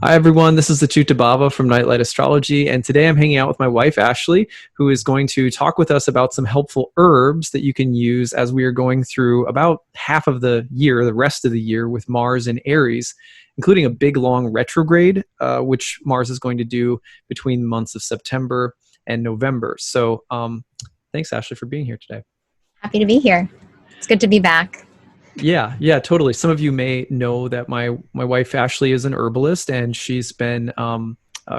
Hi everyone, this is acyuta-bhava from Nightlight Astrology, and today I'm hanging out with my wife Ashley, who is going to talk with us about some helpful herbs that you can use as we are going through about half of the year, the rest of the year, with Mars in Aries, including a big long retrograde, which Mars is going to do between the months of September and November. So thanks Ashley for being here today. Happy to be here. It's good to be back. Yeah, totally. Some of you may know that my wife Ashley is an herbalist, and she's been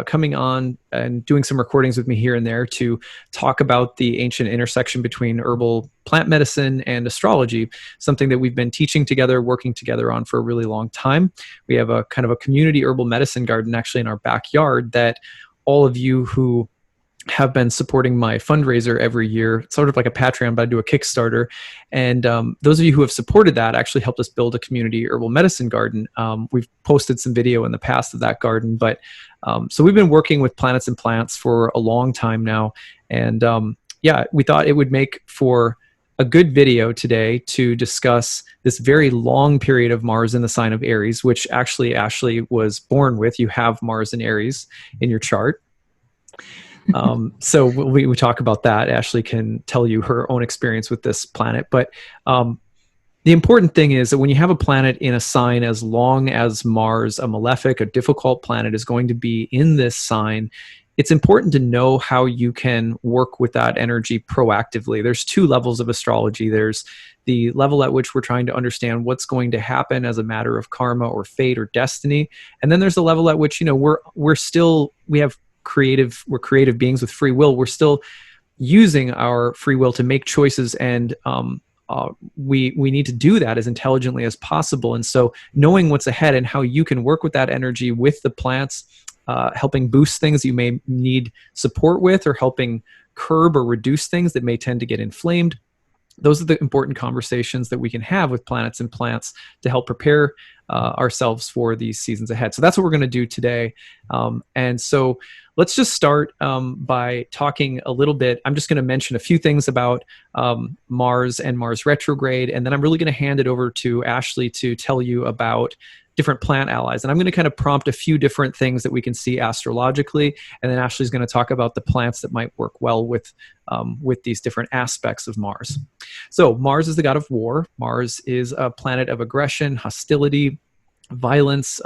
coming on and doing some recordings with me here and there to talk about the ancient intersection between herbal plant medicine and astrology, something that we've been teaching together, working together on for a really long time. We have a kind of a community herbal medicine garden actually in our backyard that all of you who have been supporting my fundraiser every year, sort of like a Patreon, but I do a Kickstarter. And those of you who have supported that actually helped us build a community herbal medicine garden. We've posted some video in the past of that garden, but so we've been working with planets and plants for a long time now. And yeah, we thought it would make for a good video today to discuss this very long period of Mars in the sign of Aries, which actually Ashley was born with. You have Mars in Aries in your chart. So we talk about that. Ashley can tell you her own experience with this planet. But the important thing is that when you have a planet in a sign as long as Mars, a malefic, a difficult planet, is going to be in this sign, it's important to know how you can work with that energy proactively. There's two levels of astrology. There's the level at which we're trying to understand what's going to happen as a matter of karma or fate or destiny. And then there's the level at which, we have we're creative beings with free will. We're still using our free will to make choices, and we need to do that as intelligently as possible. And so knowing what's ahead and how you can work with that energy with the plants, helping boost things you may need support with, or helping curb or reduce things that may tend to get inflamed. Those are the important conversations that we can have with planets and plants to help prepare ourselves for these seasons ahead. So that's what we're going to do today. And so let's just start by talking a little bit. I'm just going to mention a few things about Mars and Mars retrograde, and then I'm really going to hand it over to Ashley to tell you about different plant allies. And I'm going to kind of prompt a few different things that we can see astrologically, and then Ashley's going to talk about the plants that might work well with these different aspects of Mars. So Mars is the god of war. Mars is a planet of aggression, hostility, violence,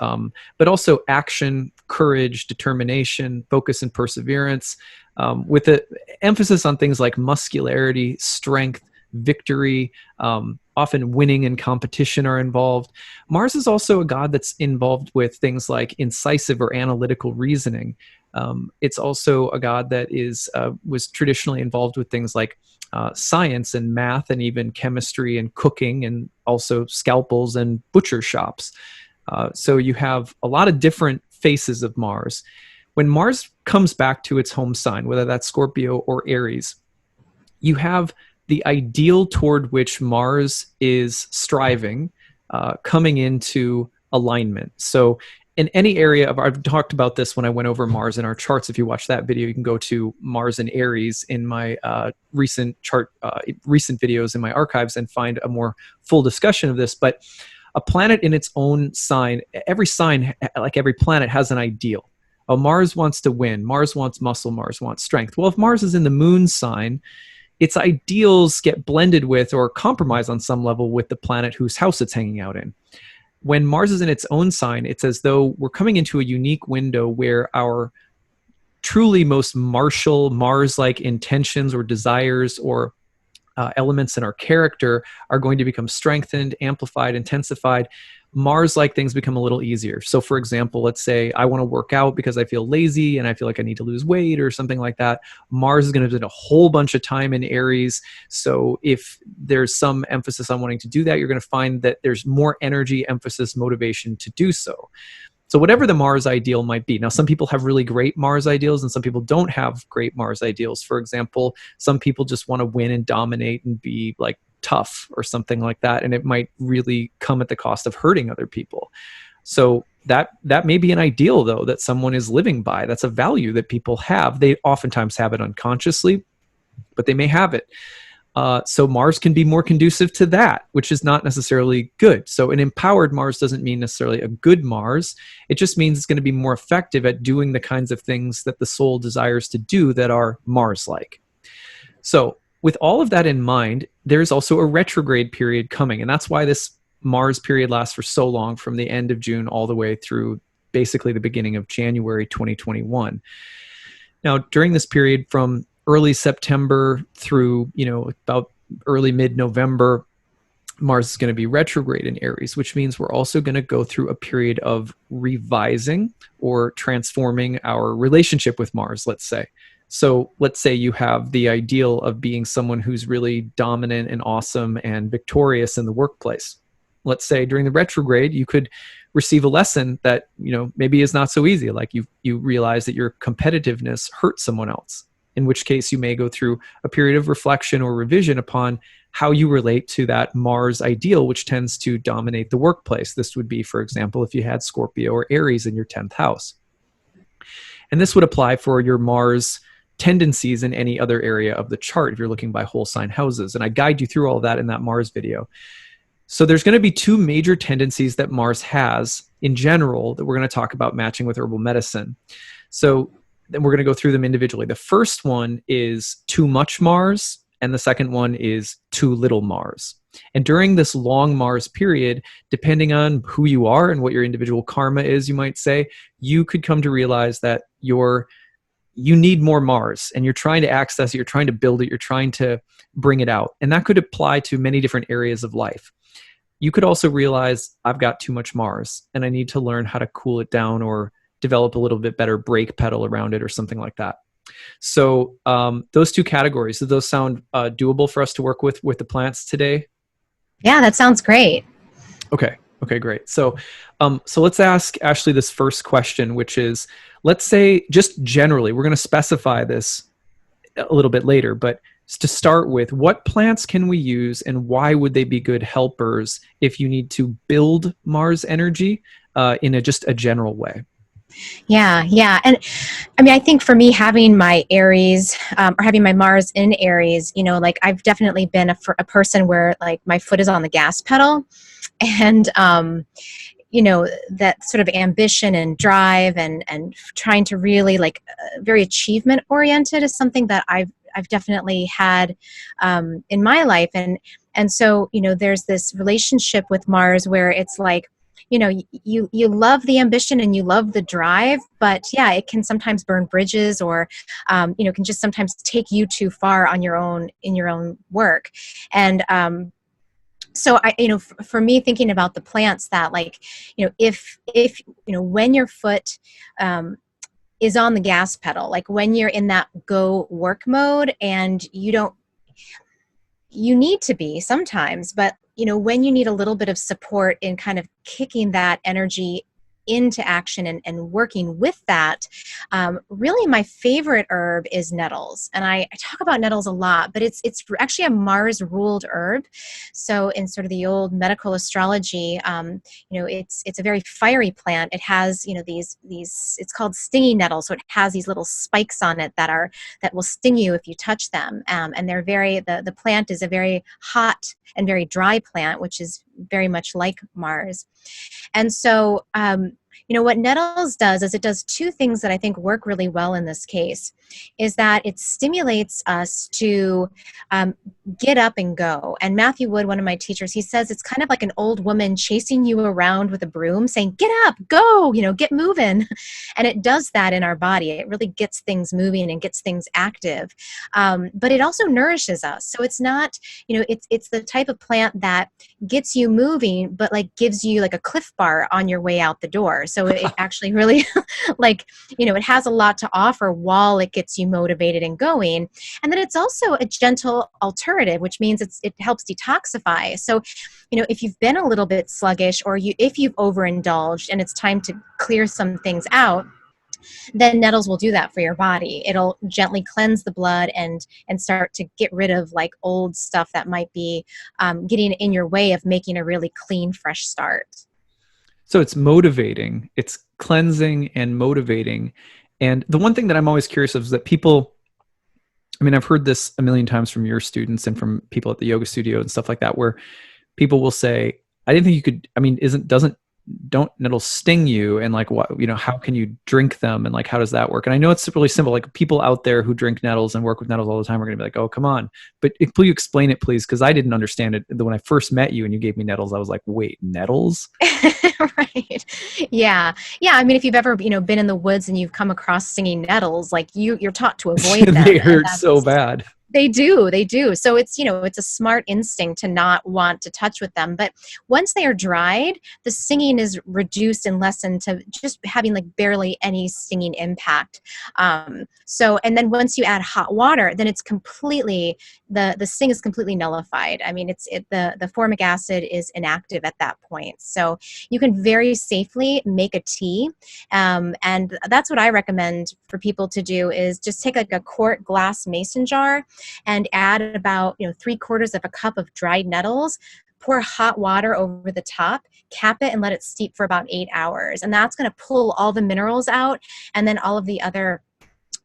but also action, courage, determination, focus, and perseverance, with an emphasis on things like muscularity, strength, victory, often winning and competition are involved. Mars is also a god that's involved with things like incisive or analytical reasoning. It's also a god that was traditionally involved with things like science and math and even chemistry and cooking, and also scalpels and butcher shops. So you have a lot of different faces of Mars. When Mars comes back to its home sign, whether that's Scorpio or Aries, you have the ideal toward which Mars is striving coming into alignment. So in any area of, I've talked about this when I went over Mars in our charts. If you watch that video, you can go to Mars and Aries in my recent videos in my archives and find a more full discussion of this. But a planet in its own sign, every sign, like every planet, has an ideal. Oh, Mars wants to win. Mars wants muscle. Mars wants strength. Well, if Mars is in the moon sign, its ideals get blended with or compromise on some level with the planet whose house it's hanging out in. When Mars is in its own sign, it's as though we're coming into a unique window where our truly most martial Mars-like intentions or desires or elements in our character are going to become strengthened, amplified, intensified. Mars-like things become a little easier. So for example, let's say I want to work out because I feel lazy and I feel like I need to lose weight or something like that. Mars is going to spend a whole bunch of time in Aries. So if there's some emphasis on wanting to do that, you're going to find that there's more energy, emphasis, motivation to do so. So whatever the Mars ideal might be. Now, some people have really great Mars ideals and some people don't have great Mars ideals. For example, some people just want to win and dominate and be like tough or something like that. And it might really come at the cost of hurting other people. So that may be an ideal, though, that someone is living by. That's a value that people have. They oftentimes have it unconsciously, but they may have it. So Mars can be more conducive to that, which is not necessarily good. So an empowered Mars doesn't mean necessarily a good Mars. It just means it's going to be more effective at doing the kinds of things that the soul desires to do that are Mars-like. So with all of that in mind, there's also a retrograde period coming. And that's why this Mars period lasts for so long, from the end of June all the way through basically the beginning of January 2021. Now, during this period from early September through, about early mid-November, Mars is going to be retrograde in Aries, which means we're also going to go through a period of revising or transforming our relationship with Mars, let's say. So let's say you have the ideal of being someone who's really dominant and awesome and victorious in the workplace. Let's say during the retrograde, you could receive a lesson that, maybe is not so easy. Like you realize that your competitiveness hurts someone else, in which case you may go through a period of reflection or revision upon how you relate to that Mars ideal, which tends to dominate the workplace. This would be, for example, if you had Scorpio or Aries in your 10th house. And this would apply for your Mars tendencies in any other area of the chart if you're looking by whole sign houses. And I guide you through all of that in that Mars video. So there's going to be two major tendencies that Mars has in general that we're going to talk about matching with herbal medicine. So then we're going to go through them individually. The first one is too much Mars, and the second one is too little Mars. And during this long Mars period, depending on who you are and what your individual karma is, you might say, you could come to realize that you need more Mars, and you're trying to access it, you're trying to build it, you're trying to bring it out. And that could apply to many different areas of life. You could also realize, I've got too much Mars and I need to learn how to cool it down or develop a little bit better brake pedal around it or something like that. So those two categories, do those sound doable for us to work with the plants today? Yeah, that sounds great. Okay, great. So let's ask Ashley this first question, which is, let's say just generally, we're going to specify this a little bit later, but to start with, what plants can we use and why would they be good helpers if you need to build Mars energy in just a general way? Yeah. And I mean, I think for me, having my Aries or having my Mars in Aries, like I've definitely been a person where like my foot is on the gas pedal, and that sort of ambition and drive and trying to really very achievement oriented is something that I've definitely had in my life. And so, there's this relationship with Mars where it's like, you love the ambition and you love the drive, but yeah, it can sometimes burn bridges or, can just sometimes take you too far in your own work. And, so for me, thinking about the plants that if when your foot, is on the gas pedal, like when you're in that go work mode and you need to be sometimes, but when you need a little bit of support in kind of kicking that energy into action and working with that, really my favorite herb is nettles. And I talk about nettles a lot, but it's actually a Mars ruled herb. So in sort of the old medical astrology, it's a very fiery plant. It has, these it's called stingy nettle. So it has these little spikes on it that will sting you if you touch them. And they're the plant is a very hot and very dry plant, which is very much like Mars. And so, what nettles does is it does two things that I think work really well in this case, is that it stimulates us to get up and go. And Matthew Wood, one of my teachers, he says it's kind of like an old woman chasing you around with a broom saying, get up, go, get moving. And it does that in our body. It really gets things moving and gets things active. But it also nourishes us. So it's not, it's the type of plant that gets you moving, but gives you a Cliff Bar on your way out the door. So it actually really it has a lot to offer while it gets you motivated and going. And then it's also a gentle alternative, which means it helps detoxify. So, if you've been a little bit sluggish or if you've overindulged and it's time to clear some things out, then nettles will do that for your body. It'll gently cleanse the blood and start to get rid of old stuff that might be getting in your way of making a really clean, fresh start. So it's motivating, it's cleansing and motivating. And the one thing that I'm always curious of is that people I mean, I've heard this a million times from your students and from people at the yoga studio and stuff like that, where people will say, I didn't think you could, I mean, don't nettles sting you? And like, what, how can you drink them? And like, how does that work? And I know it's really simple. Like people out there who drink nettles and work with nettles all the time are going to be like, oh, come on. But will you explain it, please? Because I didn't understand it. When I first met you and you gave me nettles, I was like, wait, nettles? Right. Yeah. Yeah. I mean, if you've ever, been in the woods and you've come across stinging nettles, like you're taught to avoid They them. And hurt so bad. they do. They do. So it's, it's a smart instinct to not want to touch with them. But once they are dried, the stinging is reduced and lessened to just having like barely any stinging impact. And then once you add hot water, then it's completely, the sting is completely nullified. I mean, the formic acid is inactive at that point. So you can very safely make a tea. And that's what I recommend for people to do is just take like a quart glass mason jar and add about 3/4 of a cup of dried nettles, pour hot water over the top, cap it, and let it steep for about 8 hours. And that's going to pull all the minerals out and then all of the other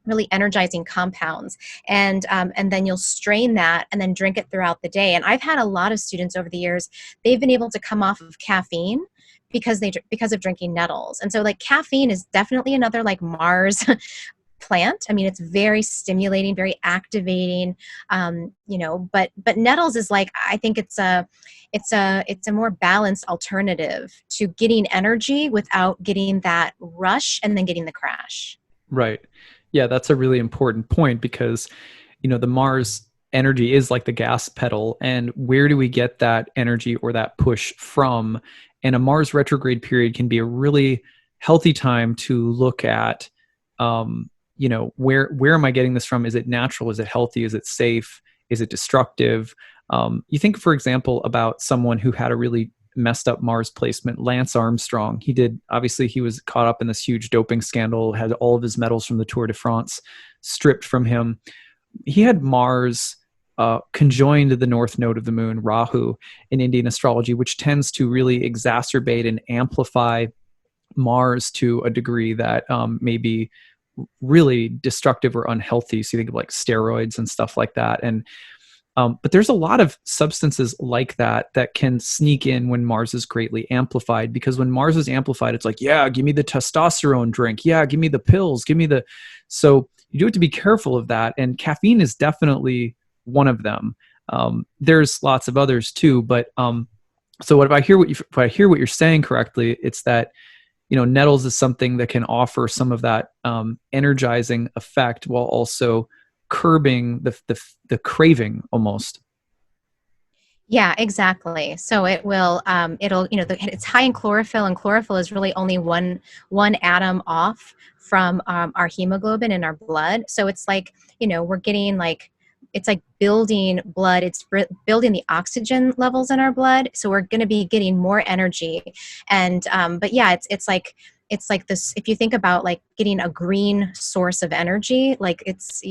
really energizing compounds. And then you'll strain that and then drink it throughout the day. And I've had a lot of students over the years, they've been able to come off of caffeine because of drinking nettles. And so like caffeine is definitely another like Mars plant. I mean, it's very stimulating, very activating, but nettles is like, I think it's a more balanced alternative to getting energy without getting that rush and then getting the crash. Right. Yeah, that's a really important point because, the Mars energy is like the gas pedal. And where do we get that energy or that push from? And a Mars retrograde period can be a really healthy time to look at, where am I getting this from? Is it natural? Is it healthy? Is it safe? Is it destructive? You think, for example, about someone who had a really messed up Mars placement, Lance Armstrong. Obviously he was caught up in this huge doping scandal, had all of his medals from the Tour de France stripped from him. He had Mars conjoined to the north node of the moon, Rahu, in Indian astrology, which tends to really exacerbate and amplify Mars to a degree that may be really destructive or unhealthy. So you think of like steroids and stuff like that. And but there's a lot of substances like that can sneak in when Mars is greatly amplified, because when Mars is amplified, it's like, yeah, give me the testosterone drink. Yeah, give me the pills. So you do have to be careful of that. And caffeine is definitely one of them. There's lots of others too. But so if I hear what you're saying correctly, it's that, nettles is something that can offer some of that energizing effect while also curbing the craving almost. Yeah, exactly. So it will, it's high in chlorophyll, and chlorophyll is really only one atom off from our hemoglobin in our blood. So it's like, we're getting like, it's like building blood. It's building the oxygen levels in our blood. So we're going to be getting more energy. And, but yeah, it's like this, if you think about like getting a green source of energy, like it's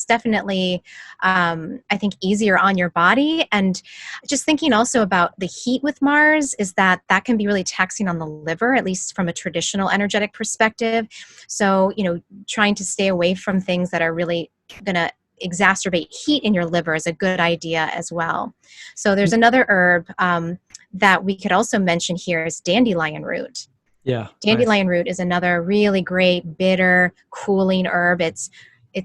definitely, I think, easier on your body. And just thinking also about the heat with Mars is that can be really taxing on the liver, at least from a traditional energetic perspective. So, trying to stay away from things that are really going to exacerbate heat in your liver is a good idea as well. So there's another herb that we could also mention here is dandelion root. Yeah. Dandelion root is another really great, bitter, cooling herb. It's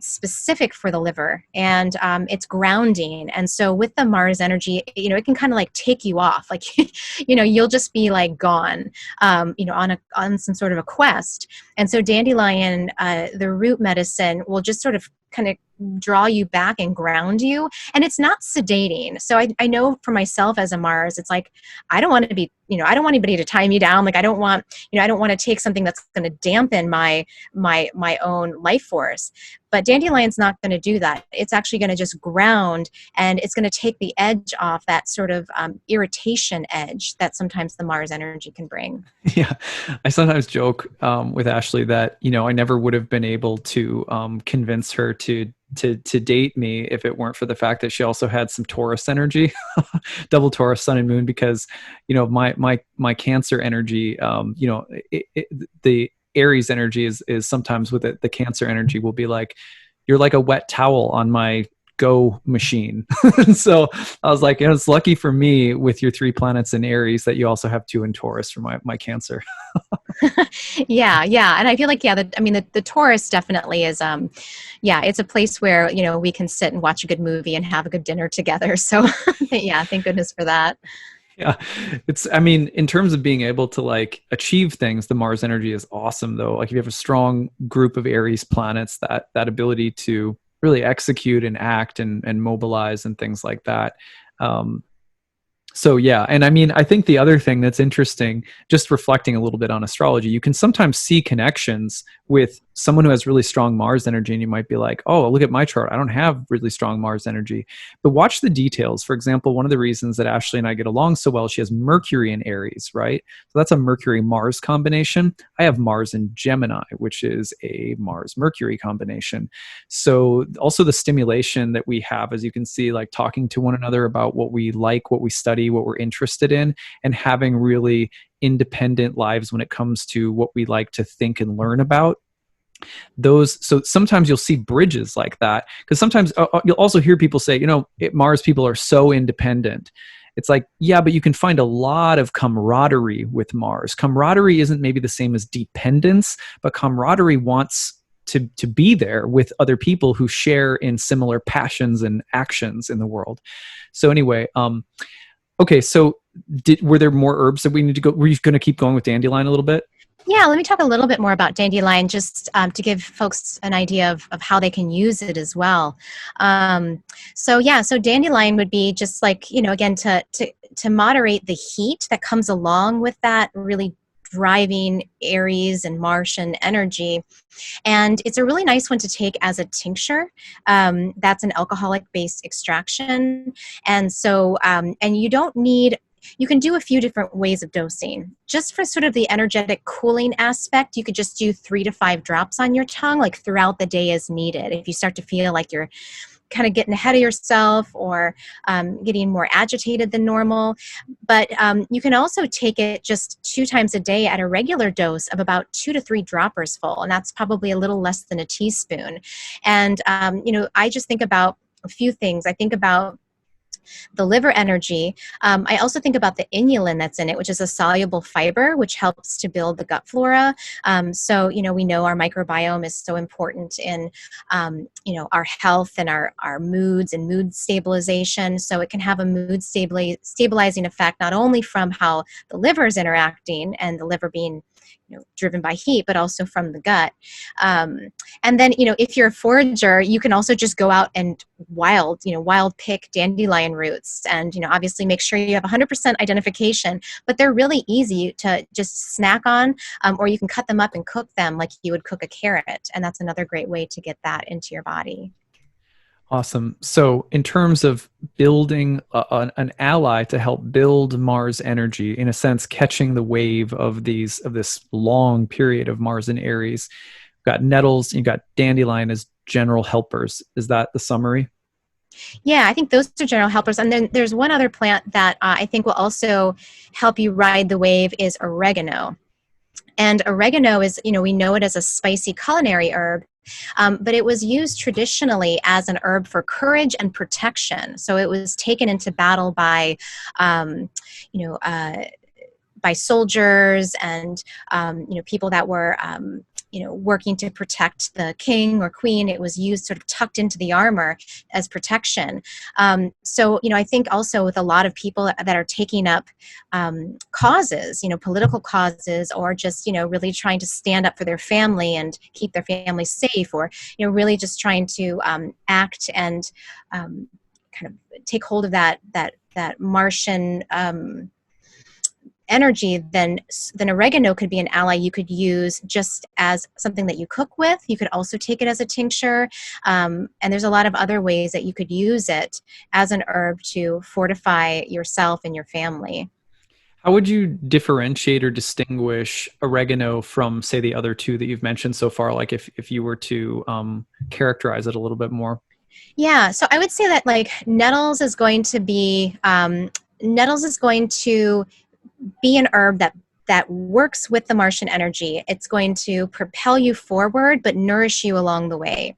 specific for the liver, and it's grounding. And so with the Mars energy, it can kind of like take you off. Like, you'll just be like gone, on some sort of a quest. And so dandelion, the root medicine, will just sort of kind of draw you back and ground you. And it's not sedating. So I know for myself as a Mars, it's like, I don't want to be, I don't want anybody to tie me down. Like, I don't want to take something that's going to dampen my own life force. But dandelion's not going to do that. It's actually going to just ground, and it's going to take the edge off, that sort of irritation edge that sometimes the Mars energy can bring. Yeah. I sometimes joke with Ashley that, I never would have been able to convince her to date me if it weren't for the fact that she also had some Taurus energy, double Taurus sun and moon, because, my Cancer energy, the Aries energy is sometimes with it, the Cancer energy will be like, you're like a wet towel on my go machine. So I was like, it's lucky for me with your 3 planets in Aries that you also have 2 in Taurus for my Cancer. Yeah, yeah. And I feel like, yeah, the Taurus definitely is, yeah, it's a place where, we can sit and watch a good movie and have a good dinner together. So yeah, thank goodness for that. Yeah, I mean, in terms of being able to like achieve things, the Mars energy is awesome though. Like if you have a strong group of Aries planets, that ability to really execute and act and mobilize and things like that. um, so yeah, and I mean, I think the other thing that's interesting, just reflecting a little bit on astrology, you can sometimes see connections with someone who has really strong Mars energy, and you might be like, oh, look at my chart, I don't have really strong Mars energy. But watch the details. For example, one of the reasons that Ashley and I get along so well, she has Mercury in Aries, right? So that's a Mercury Mars combination. I have Mars in Gemini, which is a Mars Mercury combination. So also the stimulation that we have, as you can see, like talking to one another about what we like, what we study, what we're interested in, and having really independent lives when it comes to what we like to think and learn about. Those, so sometimes you'll see bridges like that, because sometimes you'll also hear people say, Mars people are so independent. It's like, yeah, but you can find a lot of camaraderie with Mars. Camaraderie isn't maybe the same as dependence, but camaraderie wants to be there with other people who share in similar passions and actions in the world. So anyway, okay, so were there more herbs that we need to go? Were you going to keep going with dandelion a little bit? Yeah, let me talk a little bit more about dandelion, just to give folks an idea of how they can use it as well. So dandelion would be just like, again, to moderate the heat that comes along with that really driving Aries and Martian energy. And it's a really nice one to take as a tincture. That's an alcoholic based extraction. And so, and you can do a few different ways of dosing. Just for sort of the energetic cooling aspect, you could just do 3 to 5 drops on your tongue, like throughout the day as needed. If you start to feel like you're kind of getting ahead of yourself or getting more agitated than normal. But you can also take it just 2 times a day at a regular dose of about 2 to 3 droppers full. And that's probably a little less than a teaspoon. And, I just think about a few things. I think about the liver energy. I also think about the inulin that's in it, which is a soluble fiber, which helps to build the gut flora. So, we know our microbiome is so important in, our health and our moods and mood stabilization. So it can have a mood stabilizing effect, not only from how the liver is interacting and the liver being driven by heat, but also from the gut. And then, if you're a forager, you can also just go out and wild pick dandelion roots and, obviously make sure you have 100% identification, but they're really easy to just snack on, or you can cut them up and cook them like you would cook a carrot. And that's another great way to get that into your body. Awesome. So, in terms of building an ally to help build Mars energy, in a sense, catching the wave of this long period of Mars in Aries, you've got nettles, you've got dandelion as general helpers. Is that the summary? Yeah, I think those are general helpers. And then there's one other plant that I think will also help you ride the wave is oregano. And oregano is, we know it as a spicy culinary herb, but it was used traditionally as an herb for courage and protection. So it was taken into battle um, you know, uh, by soldiers and people that were working to protect the king or queen. It was used sort of tucked into the armor as protection. So I think also with a lot of people that are taking up causes, political causes, or just really trying to stand up for their family and keep their family safe, or really just trying to act and kind of take hold of that Martian energy, then oregano could be an ally you could use just as something that you cook with. You could also take it as a tincture. And there's a lot of other ways that you could use it as an herb to fortify yourself and your family. How would you differentiate or distinguish oregano from, say, the other 2 that you've mentioned so far? Like if you were to characterize it a little bit more. Yeah, so I would say that like nettles is going to be an herb that that works with the Martian energy. It's going to propel you forward, but nourish you along the way.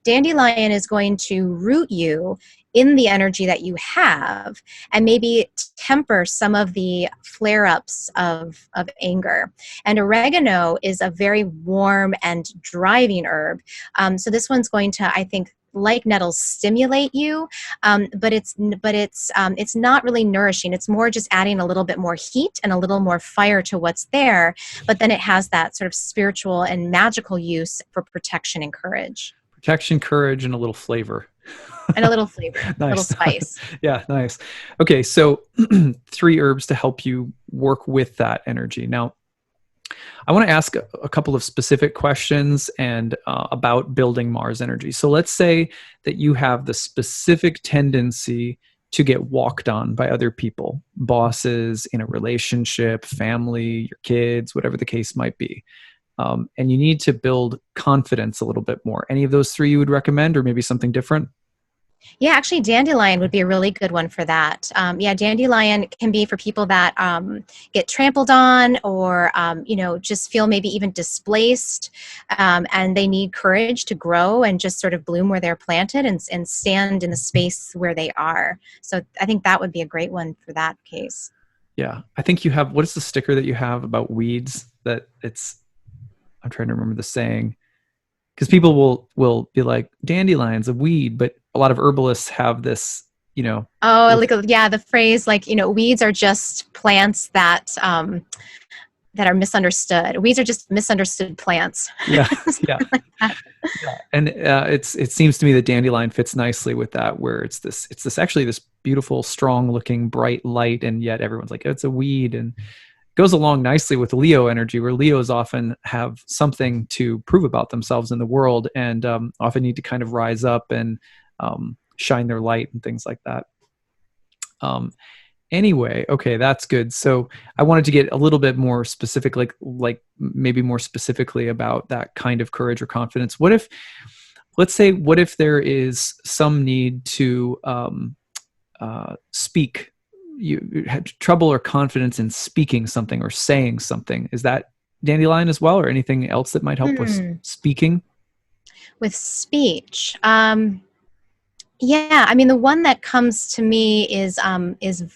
Dandelion is going to root you in the energy that you have and maybe temper some of the flare-ups of anger. And oregano is a very warm and driving herb. So this one's going to, I think, like nettle, stimulate you, but it's not really nourishing. It's more just adding a little bit more heat and a little more fire to what's there. But then it has that sort of spiritual and magical use for protection and courage. Protection, courage, and a little flavor. And a little flavor, a little Nice. spice. Yeah, nice. Okay, so 3 herbs to help you work with that energy. Now, I want to ask a couple of specific questions and about building Mars energy. So let's say that you have the specific tendency to get walked on by other people, bosses, in a relationship, family, your kids, whatever the case might be. And you need to build confidence a little bit more. Any of those 3 you would recommend, or maybe something different? Yeah, actually, dandelion would be a really good one for that. Yeah, dandelion can be for people that get trampled on, or just feel maybe even displaced, and they need courage to grow and just sort of bloom where they're planted and stand in the space where they are. So I think that would be a great one for that case. Yeah, I think you have. What is the sticker that you have about weeds? That it's. I'm trying to remember the saying, because people will be like, dandelion's a weed, but a lot of herbalists have this, Oh, this, yeah, the phrase weeds are just plants that that are misunderstood. Weeds are just misunderstood plants. yeah, yeah, yeah. And it seems to me that dandelion fits nicely with that, where it's this actually this beautiful, strong looking, bright light, and yet everyone's like, it's a weed, and goes along nicely with Leo energy, where Leos often have something to prove about themselves in the world, and often need to kind of rise up and shine their light and things like that. Anyway, okay, that's good. So I wanted to get a little bit more specific, like maybe more specifically about that kind of courage or confidence. Let's say, what if there is some need to speak? You had trouble or confidence in speaking something or saying something. Is that dandelion as well, or anything else that might help with speaking? With speech. Yeah, I mean, the one that comes to me is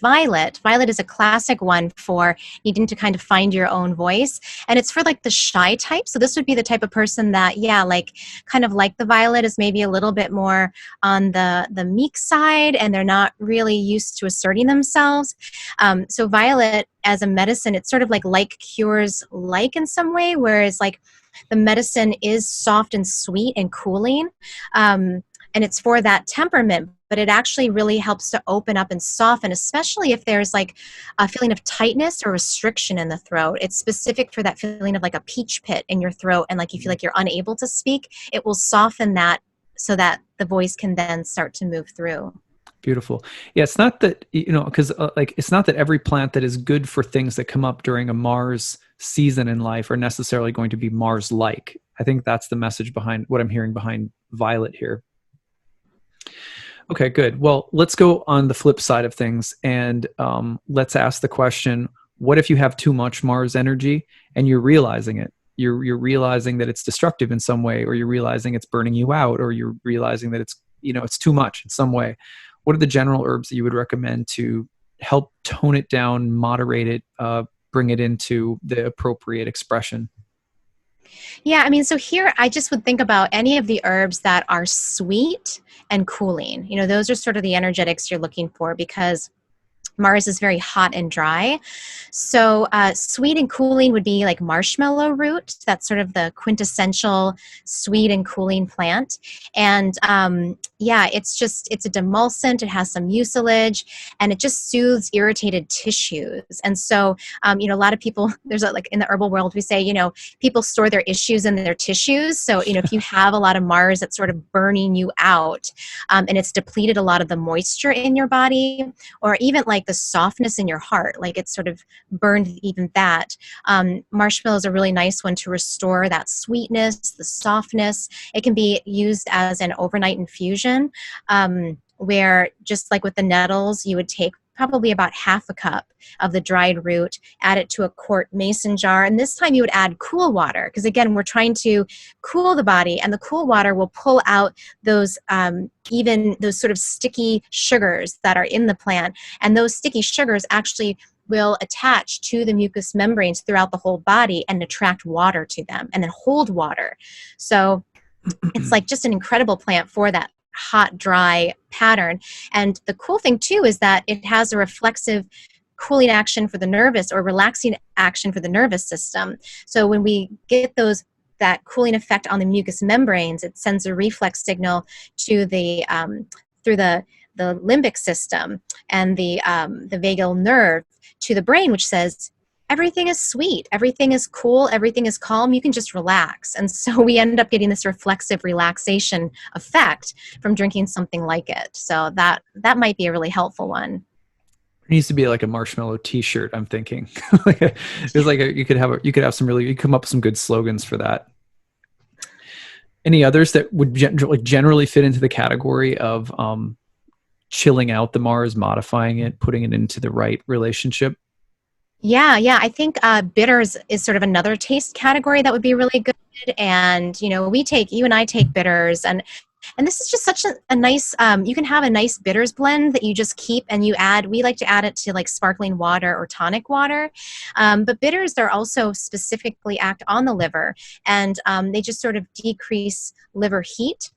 violet. Violet is a classic one for needing to kind of find your own voice, and it's for like the shy type. So this would be the type of person that, yeah, like kind of like the violet, is maybe a little bit more on the meek side, and they're not really used to asserting themselves. So violet as a medicine, it's sort of like cures like in some way, whereas like the medicine is soft and sweet and cooling. And it's for that temperament, but it actually really helps to open up and soften, especially if there's like a feeling of tightness or restriction in the throat. It's specific for that feeling of like a peach pit in your throat, and like you feel like you're unable to speak. It will soften that so that the voice can then start to move through. Beautiful. Yeah, it's not that, because it's not that every plant that is good for things that come up during a Mars season in life are necessarily going to be Mars-like. I think that's the message behind what I'm hearing behind violet here. Okay, good. Well, let's go on the flip side of things, and let's ask the question, what if you have too much Mars energy and you're realizing it? You're realizing that it's destructive in some way, or you're realizing it's burning you out, or you're realizing that it's too much in some way. What are the general herbs that you would recommend to help tone it down, moderate it, bring it into the appropriate expression? Yeah, I mean, so here I just would think about any of the herbs that are sweet and cooling. Those are sort of the energetics you're looking for, because Mars is very hot and dry. So sweet and cooling would be like marshmallow root. That's sort of the quintessential sweet and cooling plant. And yeah, it's a demulcent. It has some mucilage, and it just soothes irritated tissues. And so, a lot of people, there's like in the herbal world, we say, people store their issues in their tissues. So, if you have a lot of Mars that's sort of burning you out, and it's depleted a lot of the moisture in your body, or even like the softness in your heart, like it's sort of burned even that. Marshmallow is a really nice one to restore that sweetness, the softness. It can be used as an overnight infusion, where just like with the nettles, you would take probably about half a cup of the dried root, add it to a quart mason jar. And this time you would add cool water, because again, we're trying to cool the body, and the cool water will pull out those even those sort of sticky sugars that are in the plant. And those sticky sugars actually will attach to the mucous membranes throughout the whole body and attract water to them and then hold water. So it's like just an incredible plant for that hot, dry pattern. And the cool thing too is that it has a reflexive cooling action for the nervous, or relaxing action for the nervous system. So when we get that cooling effect on the mucous membranes, it sends a reflex signal to the through the limbic system and the vagal nerve to the brain, which says, everything is sweet, everything is cool, everything is calm, you can just relax. And so we end up getting this reflexive relaxation effect from drinking something like it. So that might be a really helpful one. It needs to be like a marshmallow t-shirt, I'm thinking. It's like you could have some really, you come up with some good slogans for that. Any others that would generally fit into the category of chilling out the Mars, modifying it, putting it into the right relationship? Yeah. I think bitters is sort of another taste category that would be really good. And, you and I take bitters, and this is just such a nice, you can have a nice bitters blend that you just keep, and we like to add it to like sparkling water or tonic water. But bitters are also specifically act on the liver, and they just sort of decrease liver heat.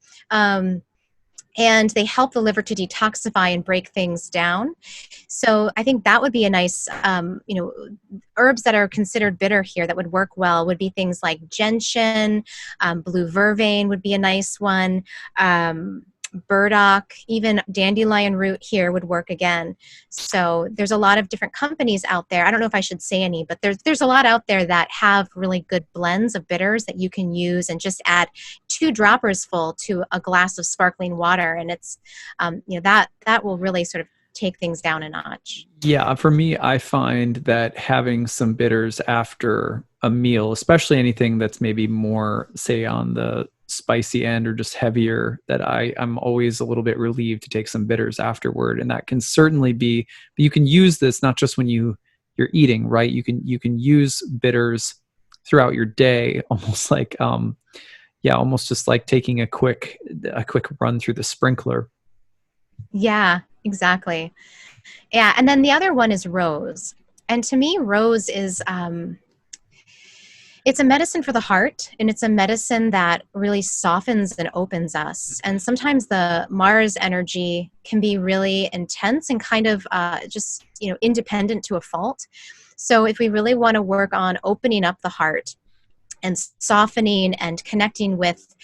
And they help the liver to detoxify and break things down. So I think that would be a nice, herbs that are considered bitter here that would work well would be things like gentian, blue vervain would be a nice one, burdock, even dandelion root here would work again. So there's a lot of different companies out there. I don't know if I should say any, but there's a lot out there that have really good blends of bitters that you can use and just add 2 droppers full to a glass of sparkling water. And it's, that will really sort of take things down a notch. Yeah, for me, I find that having some bitters after a meal, especially anything that's maybe more, say, on the spicy end or just heavier, that I'm always a little bit relieved to take some bitters afterward. And that can certainly be, you can use this not just when you're eating, right? You can use bitters throughout your day, almost like almost just like taking a quick run through the sprinkler. Yeah, exactly. Yeah, and then the other one is rose. And to me, rose is it's a medicine for the heart, and it's a medicine that really softens and opens us. And sometimes the Mars energy can be really intense and kind of just independent to a fault. So if we really want to work on opening up the heart and softening and connecting with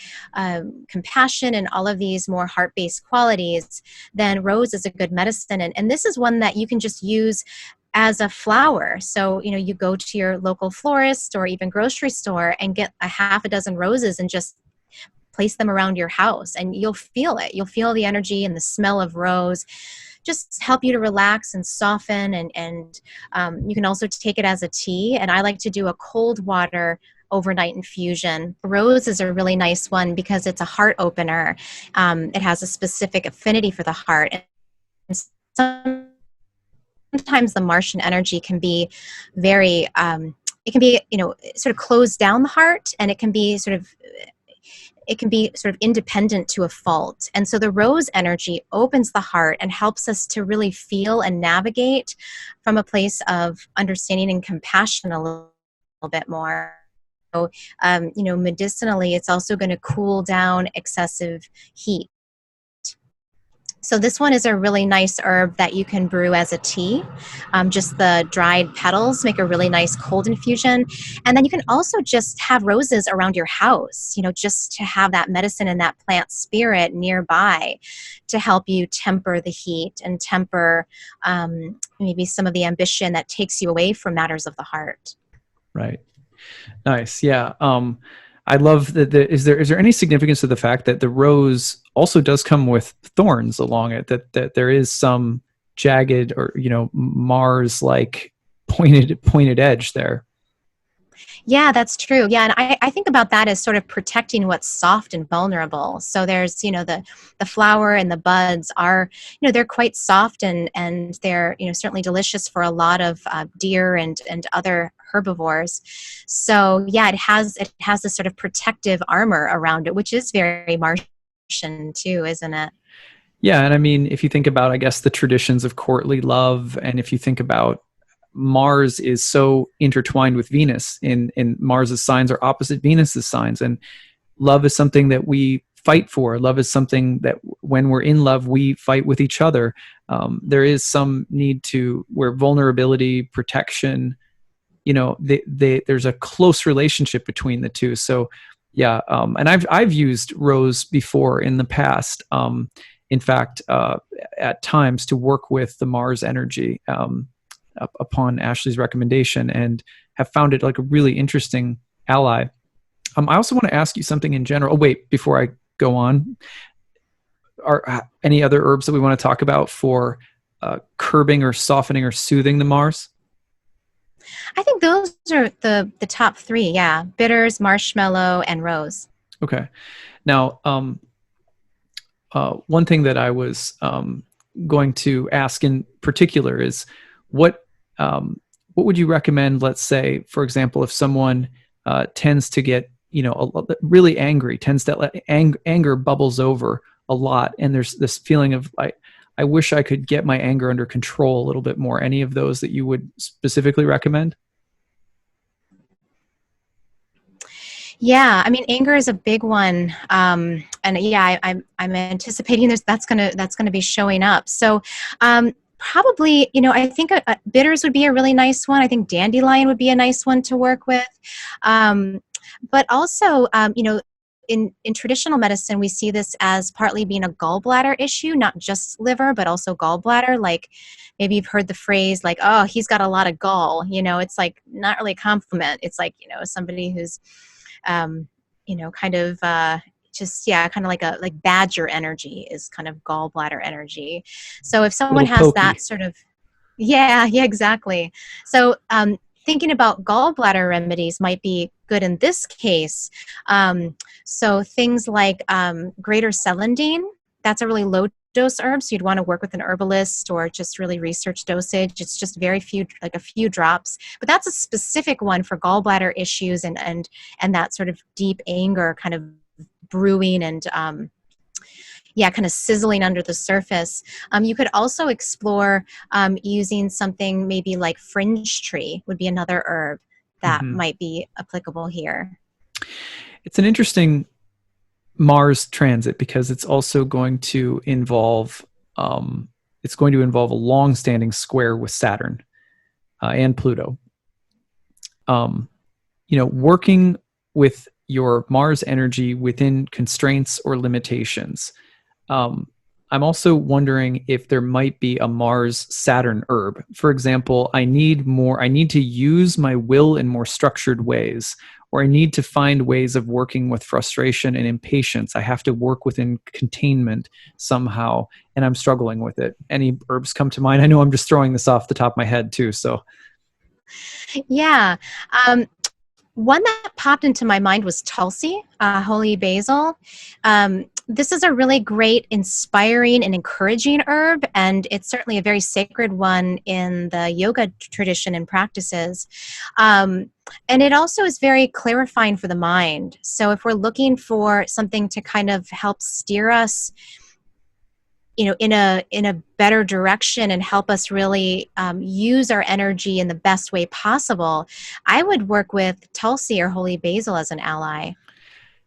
compassion and all of these more heart-based qualities, then rose is a good medicine. And this is one that you can just use as a flower. So, you go to your local florist or even grocery store and get a half a dozen roses and just place them around your house, and you'll feel it. You'll feel the energy and the smell of rose just help you to relax and soften. And you can also take it as a tea. And I like to do a cold water overnight infusion. Rose is a really nice one because it's a heart opener. It has a specific affinity for the heart. And sometimes the Martian energy can be very, it can be, sort of close down the heart, and it can be sort of independent to a fault. And so the rose energy opens the heart and helps us to really feel and navigate from a place of understanding and compassion a little bit more. So, medicinally, it's also going to cool down excessive heat. So this one is a really nice herb that you can brew as a tea. Just the dried petals make a really nice cold infusion. And then you can also just have roses around your house, just to have that medicine and that plant spirit nearby to help you temper the heat and temper maybe some of the ambition that takes you away from matters of the heart. Right. Nice. Yeah. I love that. Is there any significance to the fact that the rose also does come with thorns along it? That there is some jagged or Mars like pointed edge there. Yeah, that's true. Yeah, and I think about that as sort of protecting what's soft and vulnerable. So there's, the flower and the buds are, they're quite soft, and they're, certainly delicious for a lot of deer and other herbivores. So yeah, it has this sort of protective armor around it, which is very Martian too, isn't it? Yeah, and I mean, if you think about, I guess, the traditions of courtly love, and if you think about Mars is so intertwined with Venus, in Mars's signs are opposite Venus's signs, and love is something that we fight for. Love is something that when we're in love, we fight with each other. There is some need to where vulnerability, protection, there's a close relationship between the two. So yeah, and I've used rose before in the past. In fact, at times to work with the Mars energy, upon Ashley's recommendation, and have found it like a really interesting ally. I also want to ask you something in general. Oh, wait, before I go on, are any other herbs that we want to talk about for curbing or softening or soothing the Mars? I think those are the top three. Yeah, bitters, marshmallow, and rose. Okay. Now, one thing that I was going to ask in particular is what what would you recommend? Let's say, for example, if someone tends to get really angry, tends to let anger bubbles over a lot, and there's this feeling of I wish I could get my anger under control a little bit more. Any of those that you would specifically recommend? Yeah, I mean, anger is a big one, and yeah, I'm anticipating that's gonna be showing up. So, probably, I think bitters would be a really nice one. I think dandelion would be a nice one to work with, um, but also, in traditional medicine, we see this as partly being a gallbladder issue, not just liver, but also gallbladder. Like maybe you've heard the phrase like, "Oh, he's got a lot of gall." It's like not really a compliment. It's like somebody who's um, kind of just yeah, kind of like badger energy is kind of gallbladder energy. So if A someone little has pokey. that sort of yeah, exactly. So thinking about gallbladder remedies might be good in this case. So things like greater celandine, that's a really low dose herb. So you'd want to work with an herbalist or just really research dosage. It's just very few, like a few drops. But that's a specific one for gallbladder issues and that sort of deep anger kind of brewing and yeah, kind of sizzling under the surface. You could also explore using something maybe like fringe tree would be another herb that Hmm. might be applicable here. It's an interesting Mars transit because it's also going to involve a long-standing square with Saturn and Pluto. Um, Working with your Mars energy within constraints or limitations. Um, I'm also wondering if there might be a Mars Saturn herb. For example, I need to use my will in more structured ways, or I need to find ways of working with frustration and impatience. I have to work within containment somehow, and I'm struggling with it. Any herbs come to mind? I know I'm just throwing this off the top of my head too. So, Yeah. Um, One that popped into my mind was Tulsi, holy basil. This is a really great, inspiring, and encouraging herb, and it's certainly a very sacred one in the yoga tradition and practices. And it also is very clarifying for the mind. So if we're looking for something to kind of help steer us in a better direction and help us really use our energy in the best way possible, I would work with Tulsi or holy basil as an ally.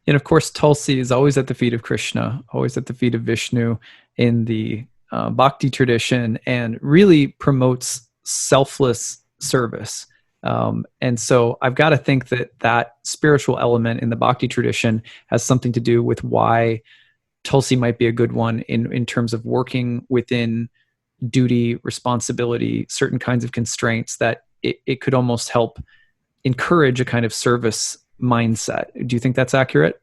and of course, Tulsi is always at the feet of Krishna, always at the feet of Vishnu in the Bhakti tradition, and really promotes selfless service. And so I've got to think that that spiritual element in the Bhakti tradition has something to do with why Tulsi might be a good one in terms of working within duty, responsibility, certain kinds of constraints that it could almost help encourage a kind of service mindset. Do you think that's accurate?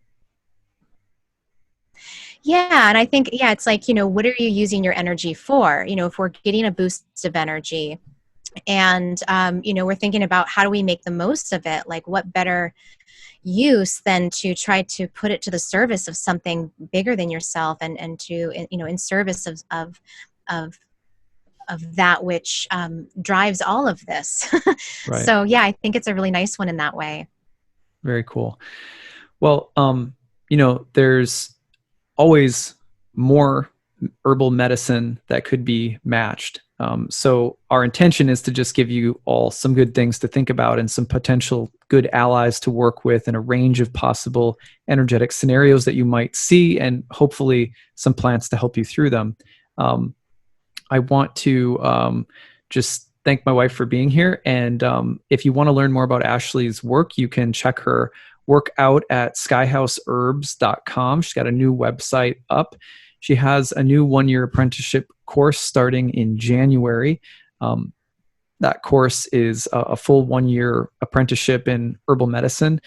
Yeah, and I think yeah, it's like what are you using your energy for? If we're getting a boost of energy, And we're thinking about how do we make the most of it. Like, what better use than to try to put it to the service of something bigger than yourself, and to, in service of that which drives all of this. Right. So yeah, I think it's a really nice one in that way. Very cool. Well, there's always more herbal medicine that could be matched. So our intention is to just give you all some good things to think about and some potential good allies to work with in a range of possible energetic scenarios that you might see, and hopefully some plants to help you through them. I want to just thank my wife for being here. And if you want to learn more about Ashley's work, you can check her work out at skyhouseherbs.com. She's got a new website up. She has a new 1-year apprenticeship course starting in January. That course is a full 1-year apprenticeship in herbal medicine.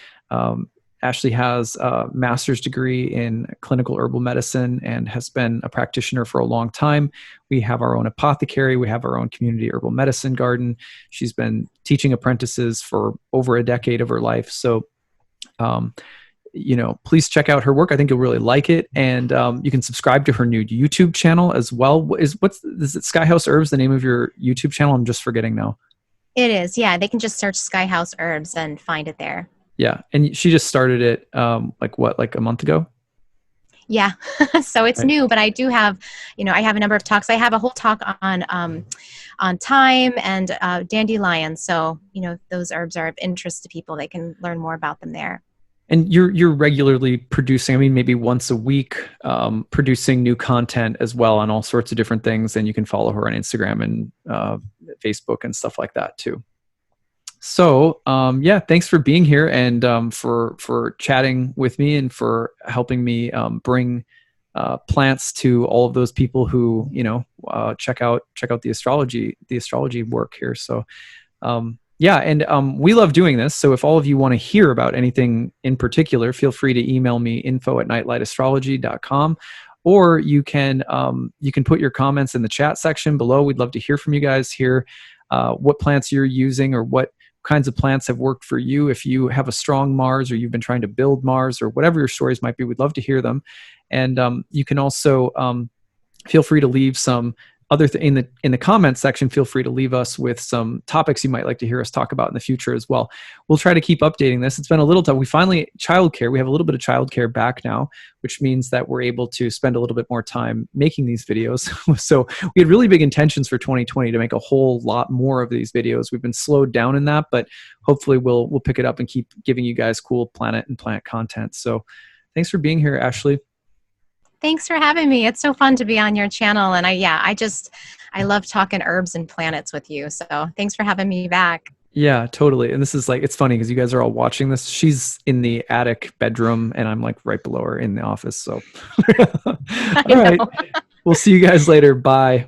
Ashley has a master's degree in clinical herbal medicine and has been a practitioner for a long time. We have our own apothecary. We have our own community herbal medicine garden. She's been teaching apprentices for over a decade of her life. So, please check out her work. I think you'll really like it. And you can subscribe to her new YouTube channel as well. Is it Sky House Herbs, the name of your YouTube channel? I'm just forgetting now. It is. Yeah. They can just search Sky House Herbs and find it there. Yeah. And she just started it like a month ago? Yeah. So it's Right. new, but I do have, I have a number of talks. I have a whole talk on thyme and dandelion. So, those herbs are of interest to people. They can learn more about them there. And you're regularly producing, maybe once a week, producing new content as well on all sorts of different things. And you can follow her on Instagram and Facebook and stuff like that too. So thanks for being here and for chatting with me and for helping me bring plants to all of those people who check out the astrology work here. So we love doing this. So if all of you want to hear about anything in particular, feel free to email me info@nightlightastrology.com, or you can put your comments in the chat section below. We'd love to hear from you guys, hear what plants you're using or what kinds of plants have worked for you. If you have a strong Mars or you've been trying to build Mars or whatever your stories might be, we'd love to hear them. And you can also feel free to leave some in the comments section. Feel free to leave us with some topics you might like to hear us talk about in the future as well. We'll try to keep updating this. It's been a little tough. We have a little bit of childcare back now, which means that we're able to spend a little bit more time making these videos. So we had really big intentions for 2020 to make a whole lot more of these videos. We've been slowed down in that, but hopefully we'll pick it up and keep giving you guys cool planet and plant content. So thanks for being here, Ashley. Thanks for having me. It's so fun to be on your channel. And I love talking herbs and planets with you. So thanks for having me back. Yeah, totally. And this is it's funny because you guys are all watching this. She's in the attic bedroom and I'm right below her in the office. So all right. We'll see you guys later. Bye.